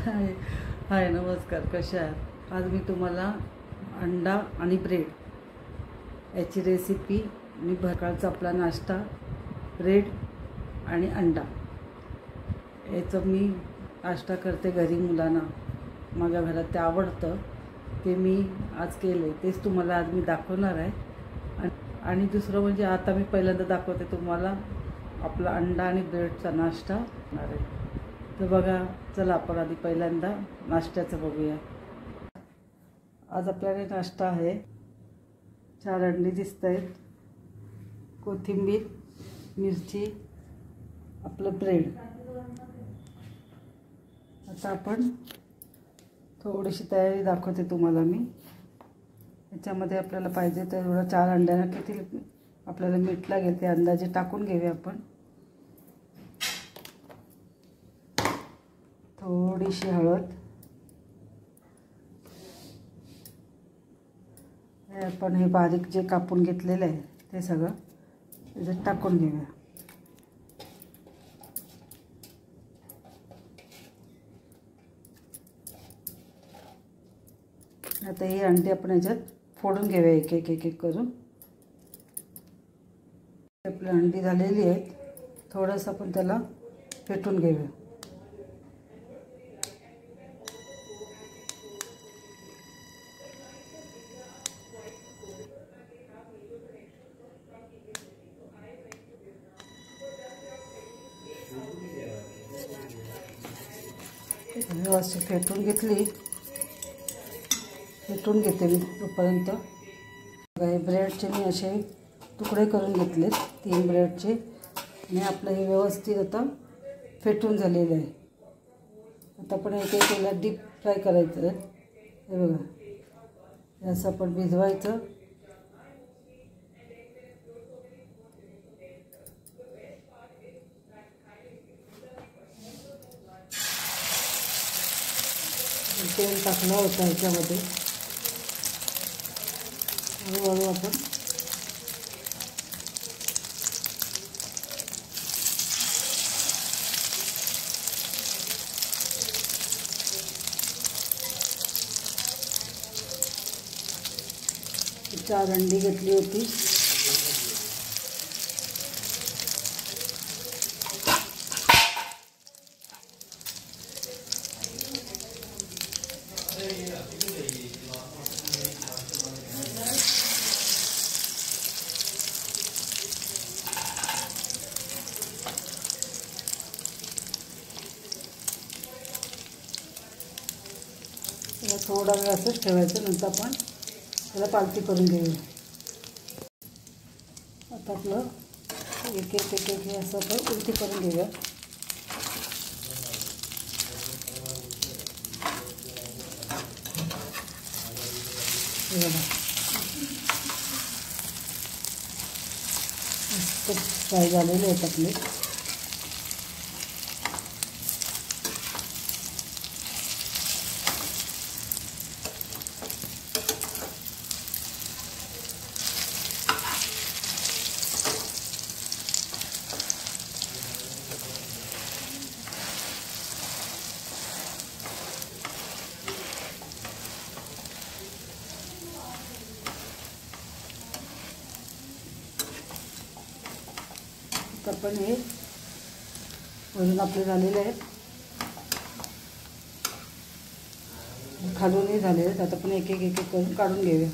हाय नमस्कार, कशा आहात? आज मी तुम्हाला अंडा आणि ब्रेड याची रेसिपी, मी सकाळचा आपला नाश्ता ब्रेड आणि अंडा याचं मी नाश्ता करते घरी मुलांना. माझ्या घरात ते आवडतं, ते मी आज केले, तेच तुम्हाला आज मी दाखवणार आहे. आणि दुसरं म्हणजे आता मी पहिल्यांदा दाखवते तुम्हाला आपला अंडा आणि ब्रेडचा नाश्ता होणार आहे. तर बघा, चला आपण आधी पहिल्यांदा नाश्त्याचं बघूया. आज आपल्याकडे नाश्ता आहे. 4 अंडी दिसत आहेत, कोथिंबीर, मिरची, आपलं ब्रेड. आता आपण थोडीशी तयारी दाखवते तुम्हाला मी. याच्यामध्ये आपल्याला पाहिजे तर एवढं 4 अंड्यांना किती आपल्याला मीठ लागेल ते अंदाजे टाकून घेऊया आपण. थोडीशी हळद, आपण हे बारीक जे कापून घेतलेलं आहे ते सगळं त्याच्यात टाकून घेऊया. आता ही अंडी आपण याच्यात फोडून घेऊया एक एक करून. आपली अंडी झालेली आहेत, थोडंसं आपण त्याला फेटून घेऊया. व्यवस्थित फेटून घेते मी तोपर्यंत. हे ब्रेडचे मी असे तुकडे करून घेतलेत, 3 ब्रेडचे. आणि आपलं हे व्यवस्थित आता फेटून झालेलं आहे. आता आपण एक याला डीप फ्राय करायचं आहे. हे बघा, असं आपण भिजवायचं. तेल टाकलं होतं ह्याच्यामध्ये. हळूहळू आपण चार अंडी घेतली होती. थोडा वेळ असंच ठेवायचं, नंतर आपण त्याला पालती करून घेऊया. आता आपलं एक हे असं आपण उलटी करून घेऊया. मस्त फ्राय झालेले आहेत आपले. आपण हे वरून आपले झालेले आहेत, खालूनही झालेले आहेत. आता आपण एक एक करून काढून घेऊया.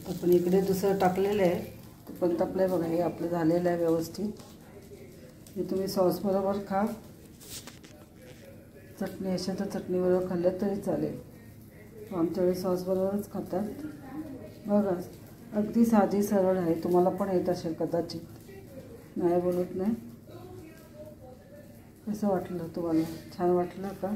आपण इकडे दुसरं टाकलेलं आहे, पण आपलं बघा हे आपलं झालेलं आहे व्यवस्थित. हे तुम्ही सॉसबरोबर खा, चटणी असेल तर चटणीबरोबर खाल्लं तरी चालेल. आमच्याकडे सॉसबरोबरच खातात. बघा, अगदी साधी सरळ आहे. तुम्हाला पण येत असेल कदाचित, नाही बोलत नाही. कसं वाटलं तुम्हाला? छान वाटलं का?